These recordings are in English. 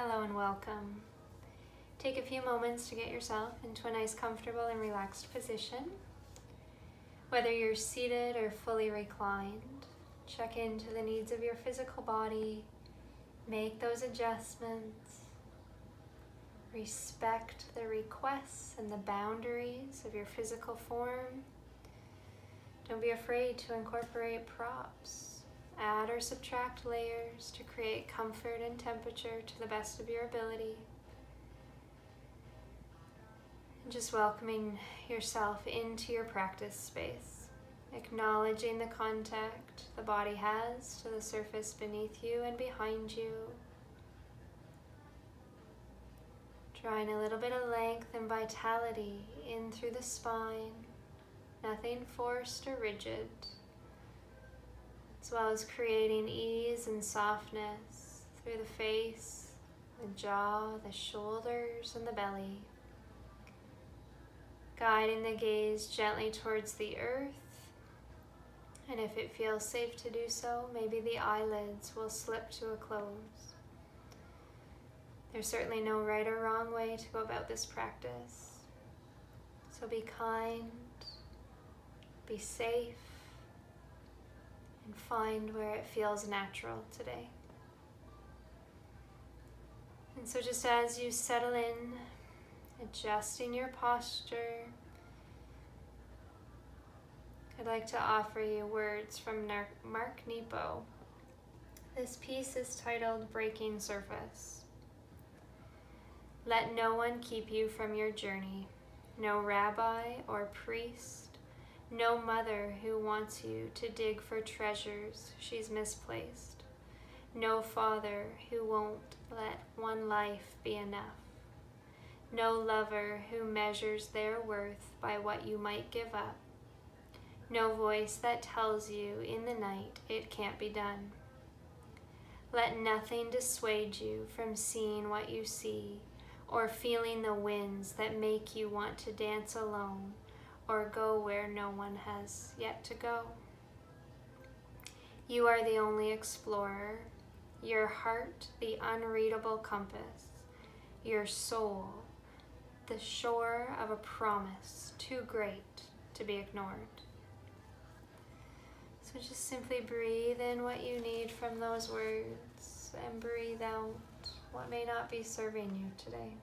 Hello and welcome. Take a few moments to get yourself into a nice, comfortable and relaxed position. Whether you're seated or fully reclined, check into the needs of your physical body. Make those adjustments. Respect the requests and the boundaries of your physical form. Don't be afraid to incorporate props. Add or subtract layers to create comfort and temperature to the best of your ability. And just welcoming yourself into your practice space, acknowledging the contact the body has to the surface beneath you and behind you. Drawing a little bit of length and vitality in through the spine, nothing forced or rigid, as well as creating ease and softness through the face, the jaw, the shoulders, and the belly. Guiding the gaze gently towards the earth, and if it feels safe to do so, maybe the eyelids will slip to a close. There's certainly no right or wrong way to go about this practice. So be kind, be safe, and find where it feels natural today. And so just as you settle in, adjusting your posture, I'd like to offer you words from Mark Nepo. This piece is titled Breaking Surface. Let no one keep you from your journey, no rabbi or priest, no mother who wants you to dig for treasures she's misplaced, no father who won't let one life be enough, no lover who measures their worth by what you might give up, no voice that tells you in the night it can't be done. Let nothing dissuade you from seeing what you see or feeling the winds that make you want to dance alone or go where no one has yet to go. You are the only explorer, your heart the unreadable compass, your soul the shore of a promise too great to be ignored. So just simply breathe in what you need from those words and breathe out what may not be serving you today.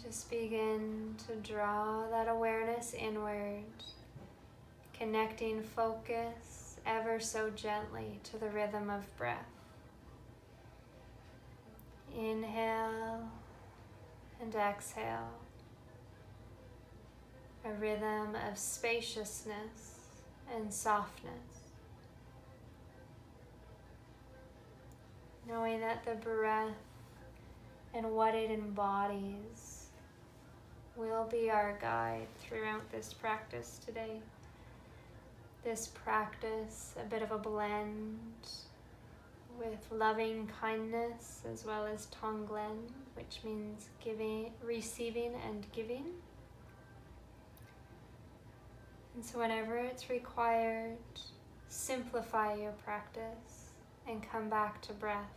Just begin to draw that awareness inward, connecting focus ever so gently to the rhythm of breath. Inhale and exhale, a rhythm of spaciousness and softness. Knowing that the breath and what it embodies will be our guide throughout this practice today. This practice, a bit of a blend with loving kindness as well as Tonglen, which means giving, receiving and giving. And so whenever it's required, simplify your practice and come back to breath.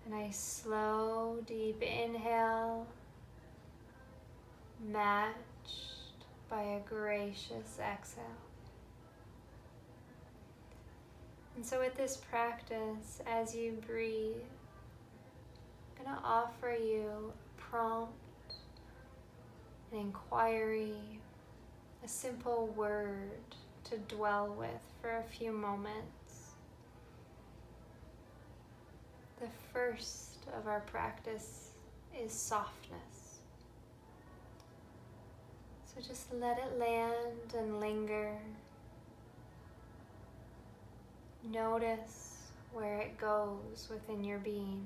A nice slow, deep inhale, matched by a gracious exhale. And so with this practice, as you breathe, I'm going to offer you a prompt, an inquiry, a simple word to dwell with for a few moments. The first of our practice is softness. So just let it land and linger. Notice where it goes within your being.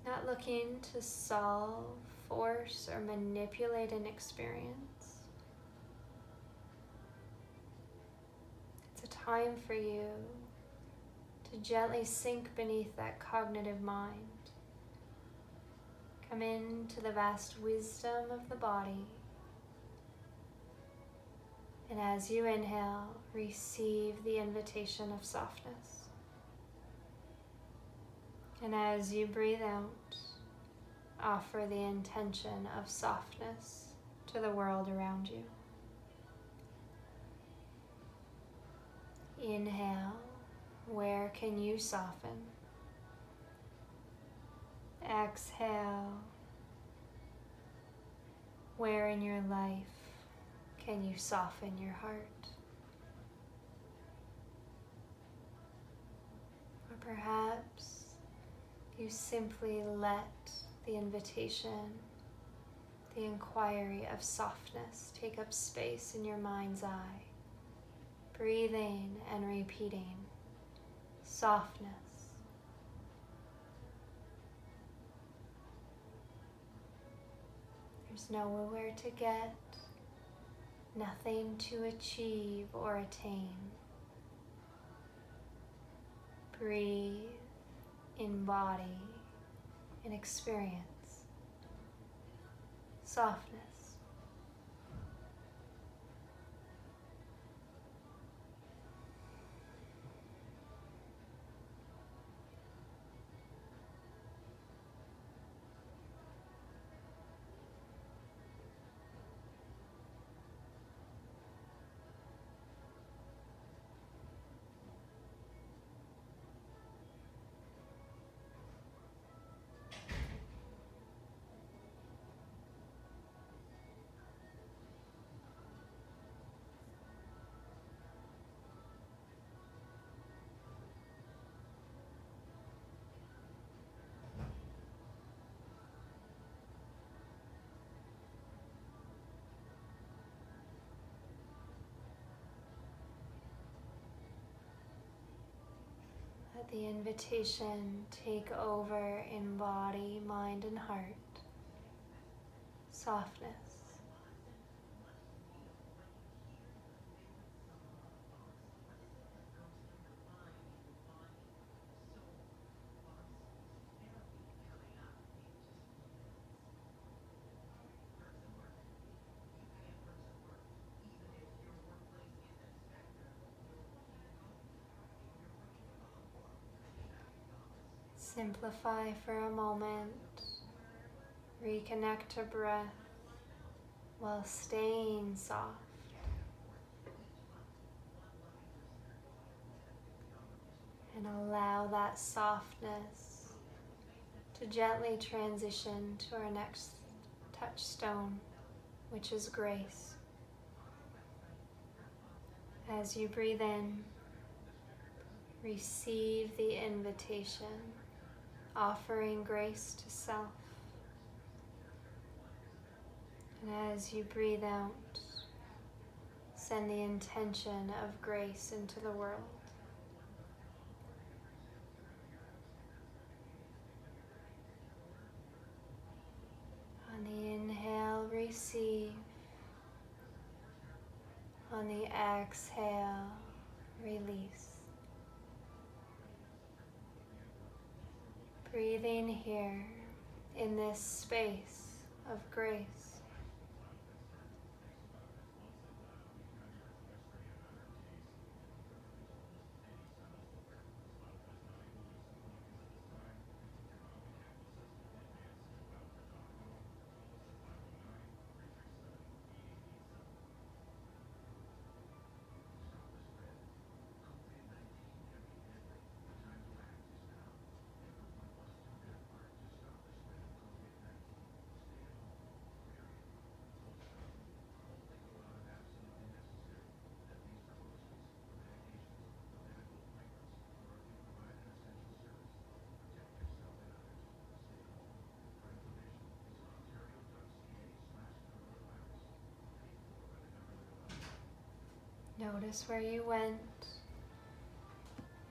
Not looking to solve, force, or manipulate an experience. It's a time for you to gently sink beneath that cognitive mind. Come into the vast wisdom of the body And as you inhale, receive the invitation of softness. And as you breathe out, offer the intention of softness to the world around you. Inhale, where can you soften? Exhale, where in your life can you soften your heart? Or perhaps you simply let the invitation, the inquiry of softness take up space in your mind's eye, breathing and repeating softness. There's nowhere to get, nothing to achieve or attain. Breathe, embody, and experience softness. Let the invitation take over in body, mind, and heart. Softness. Simplify for a moment. Reconnect to breath while staying soft. And allow that softness to gently transition to our next touchstone, which is grace. As you breathe in, receive the invitation, offering grace to self. And as you breathe out, send the intention of grace into the world. On the inhale, receive. On the exhale, release. Breathing here in this space of grace. Notice where you went.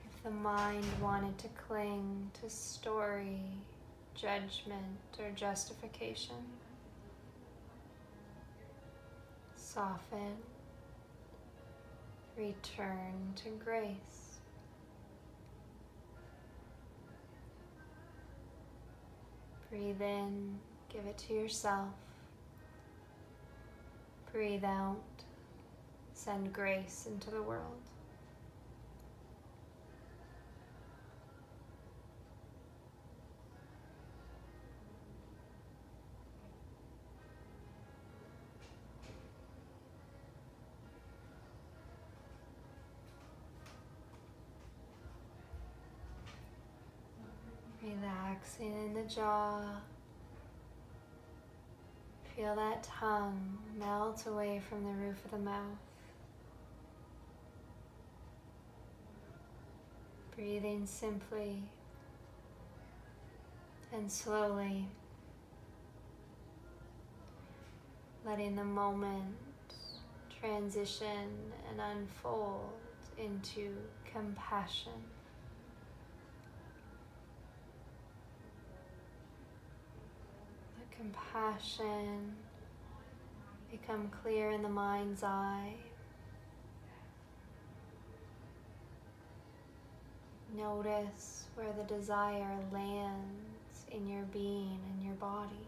If the mind wanted to cling to story, judgment, or justification, soften, return to grace. Breathe in, give it to yourself. Breathe out, send grace into the world. Relaxing in the jaw. Feel that tongue melt away from the roof of the mouth. Breathing simply and slowly, letting the moment transition and unfold into compassion. Let compassion become clear in the mind's eye. Notice where the desire lands in your being and your body.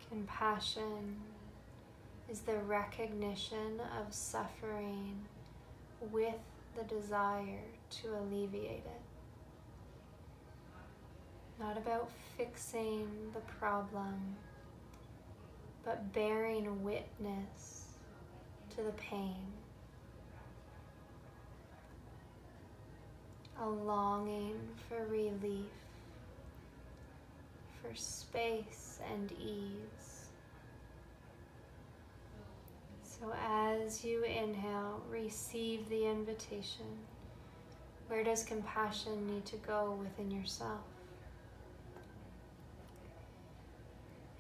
Compassion is the recognition of suffering with the desire to alleviate it. Not about fixing the problem, but bearing witness to the pain. A longing for relief, for space and ease. So as you inhale, receive the invitation. Where does compassion need to go within yourself?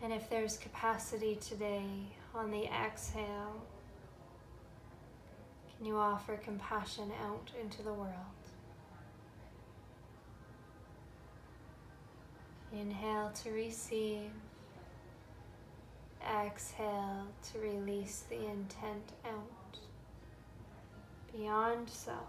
And if there's capacity today, on the exhale, can you offer compassion out into the world? Inhale to receive. Exhale to release the intent out, beyond self.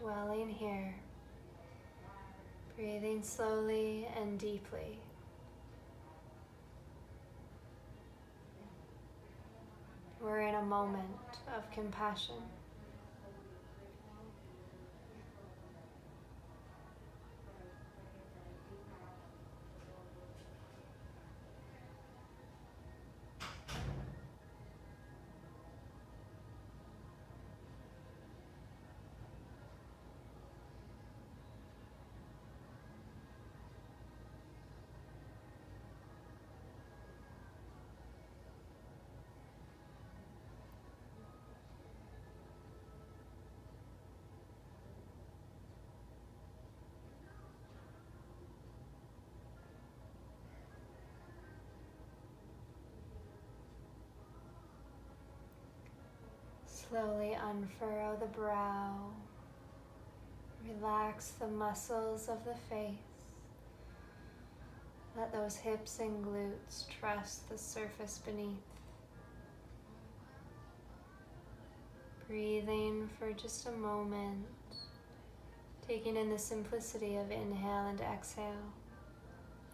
Dwelling here, breathing slowly and deeply. We're in a moment of compassion. Slowly unfurrow the brow. Relax the muscles of the face. Let those hips and glutes trust the surface beneath. Breathing for just a moment, taking in the simplicity of inhale and exhale,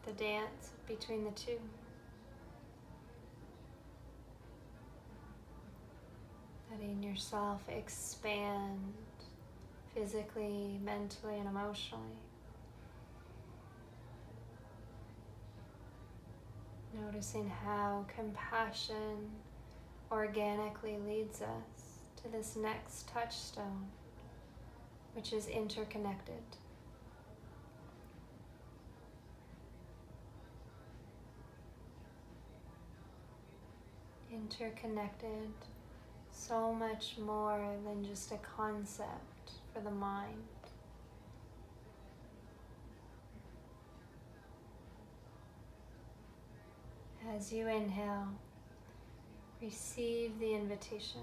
the dance between the two. Letting yourself expand physically, mentally, and emotionally. Noticing how compassion organically leads us to this next touchstone, which is interconnected. Interconnected, so much more than just a concept for the mind. As you inhale, receive the invitation.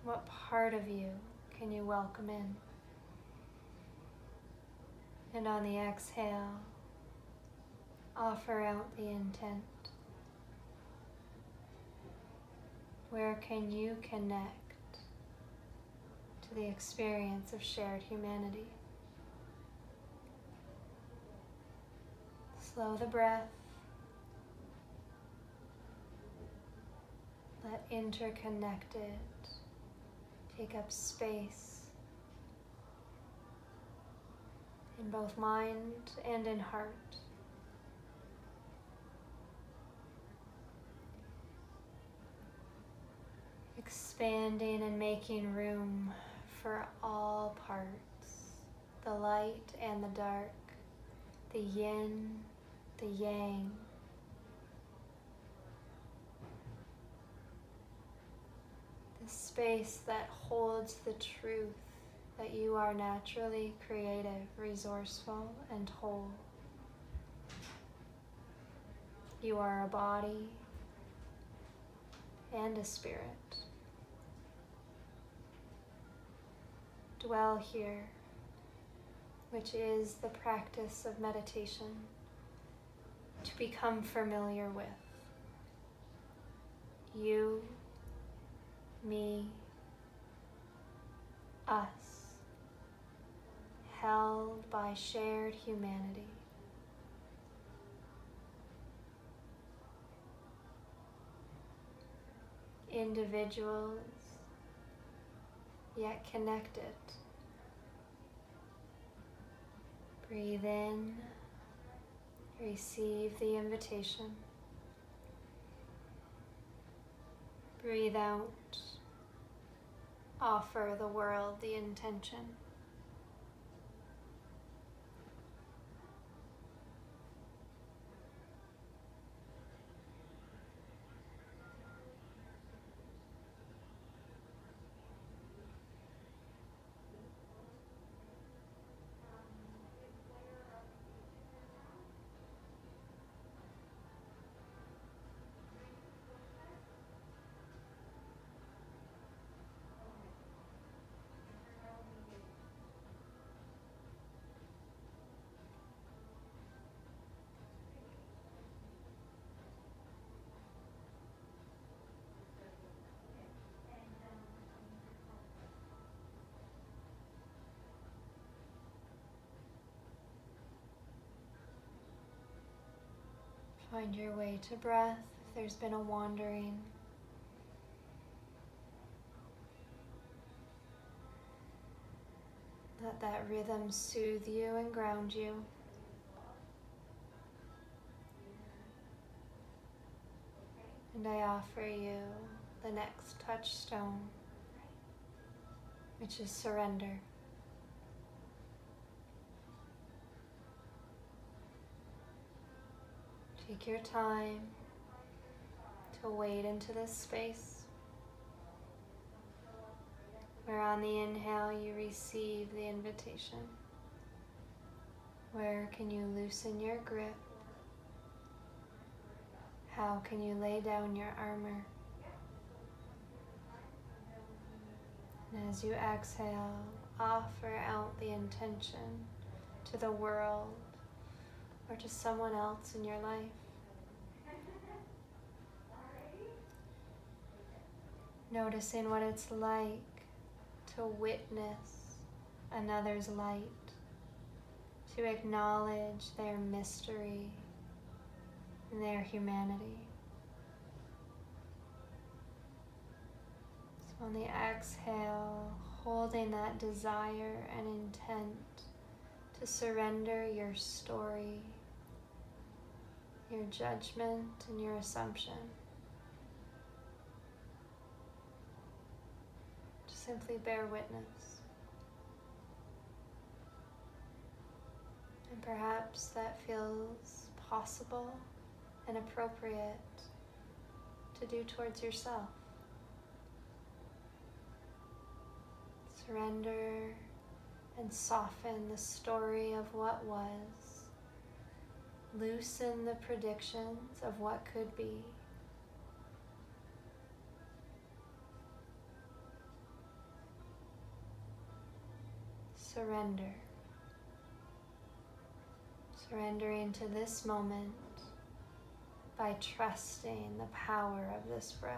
What part of you can you welcome in? And on the exhale, offer out the intent. Where can you connect to the experience of shared humanity? Slow the breath. Let interconnected take up space in both mind and in heart. Expanding and making room for all parts, the light and the dark, the yin, the yang. The space that holds the truth that you are naturally creative, resourceful, and whole. You are a body and a spirit. Dwell here, which is the practice of meditation, to become familiar with. You, me, us, held by shared humanity. Individuals, yet connected. Breathe in, receive the invitation. Breathe out, offer the world the intention. Find your way to breath if there's been a wandering. Let that rhythm soothe you and ground you. And I offer you the next touchstone, which is surrender. Take your time to wade into this space, where on the inhale you receive the invitation. Where can you loosen your grip? How can you lay down your armor? And as you exhale, offer out the intention to the world or to someone else in your life. Noticing what it's like to witness another's light, to acknowledge their mystery and their humanity. So on the exhale, holding that desire and intent to surrender your story, your judgment, and your assumption. Simply bear witness. And perhaps that feels possible and appropriate to do towards yourself. Surrender and soften the story of what was. Loosen the predictions of what could be. Surrender. Surrendering to this moment by trusting the power of this breath.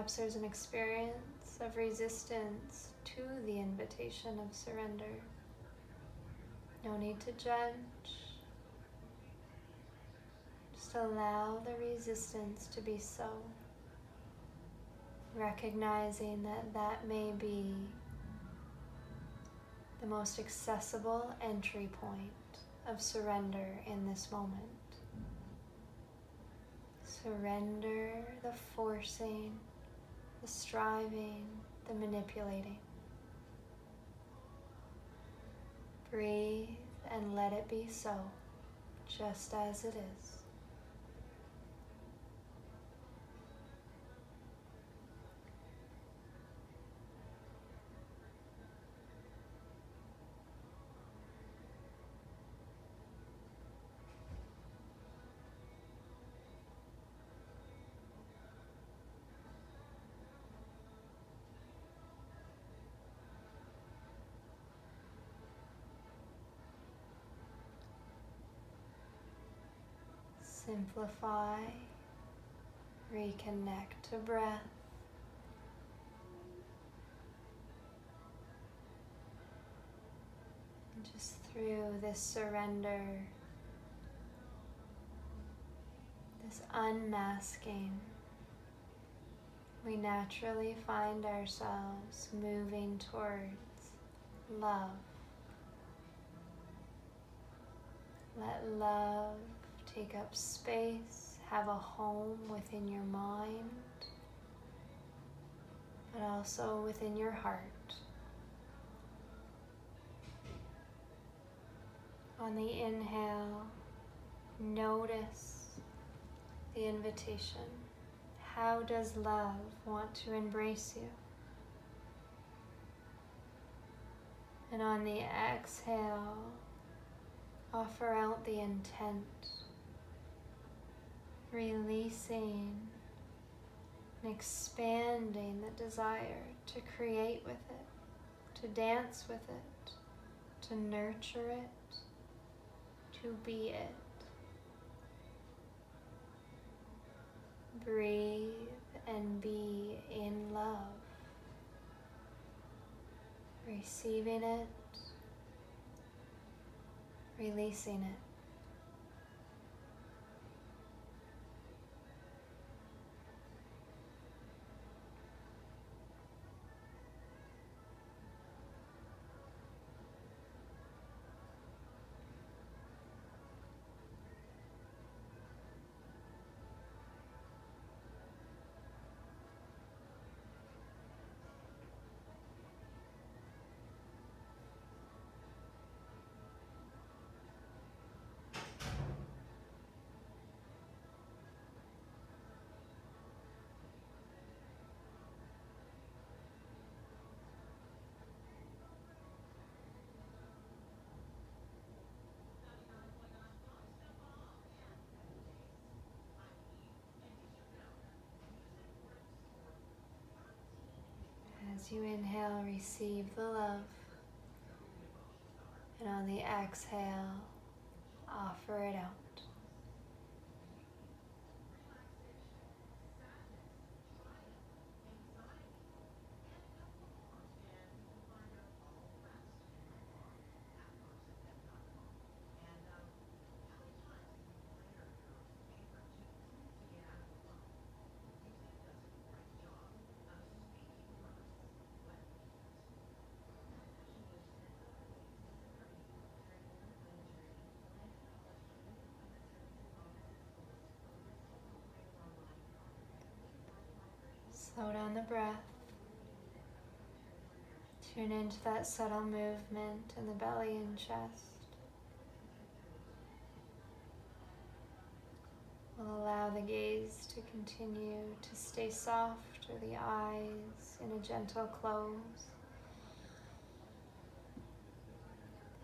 Perhaps there's an experience of resistance to the invitation of surrender. No need to judge. Just allow the resistance to be so. Recognizing that that may be the most accessible entry point of surrender in this moment. Surrender the forcing, the striving, the manipulating. Breathe and let it be so, just as it is. Simplify, reconnect to breath. And just through this surrender, this unmasking, we naturally find ourselves moving towards love. Let love take up space, have a home within your mind, but also within your heart. On the inhale, notice the invitation. How does love want to embrace you? And on the exhale, offer out the intent. Releasing and expanding the desire to create with it, to dance with it, to nurture it, to be it. Breathe and be in love. Receiving it, releasing it. As you inhale, receive the love, and on the exhale, offer it out. Slow down the breath. Tune into that subtle movement in the belly and chest. We'll allow the gaze to continue to stay soft, or the eyes in a gentle close.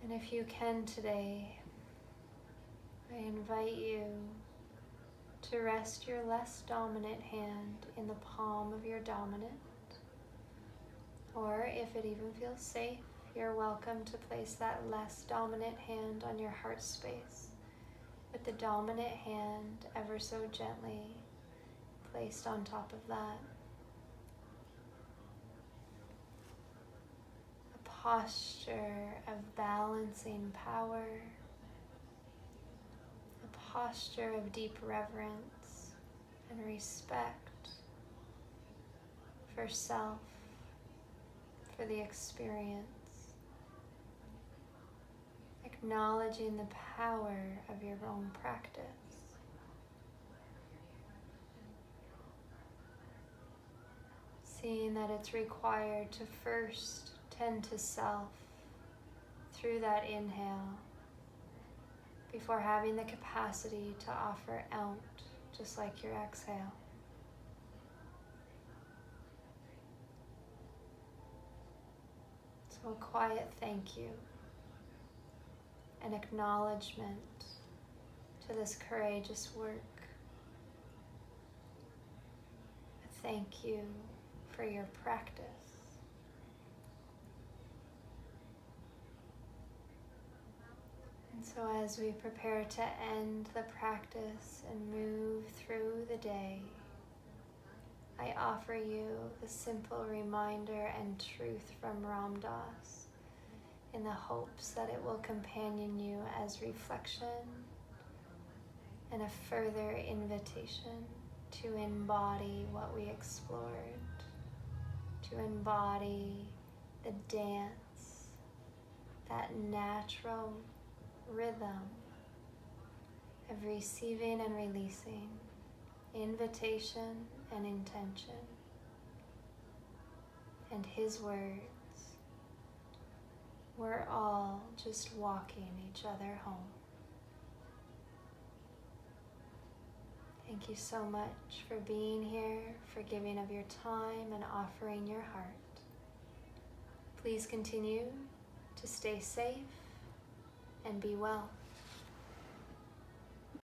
And if you can today, I invite you to rest your less dominant hand in the palm of your dominant. Or if it even feels safe, you're welcome to place that less dominant hand on your heart space, with the dominant hand ever so gently placed on top of that. posture of balancing power, a posture of deep reverence and respect for self, for the experience, acknowledging the power of your own practice. Seeing that it's required to first tend to self through that inhale before having the capacity to offer out just like your exhale. So a quiet thank you, an acknowledgement to this courageous work. A thank you for your practice. And so as we prepare to end the practice and move through the day, I offer you the simple reminder and truth from Ram Dass in the hopes that it will companion you as reflection and a further invitation to embody what we explored, to embody the dance, that natural rhythm of receiving and releasing, invitation and intention, and his words, we're all just walking each other home. Thank you so much for being here, for giving of your time and offering your heart. Please continue to stay safe and be well.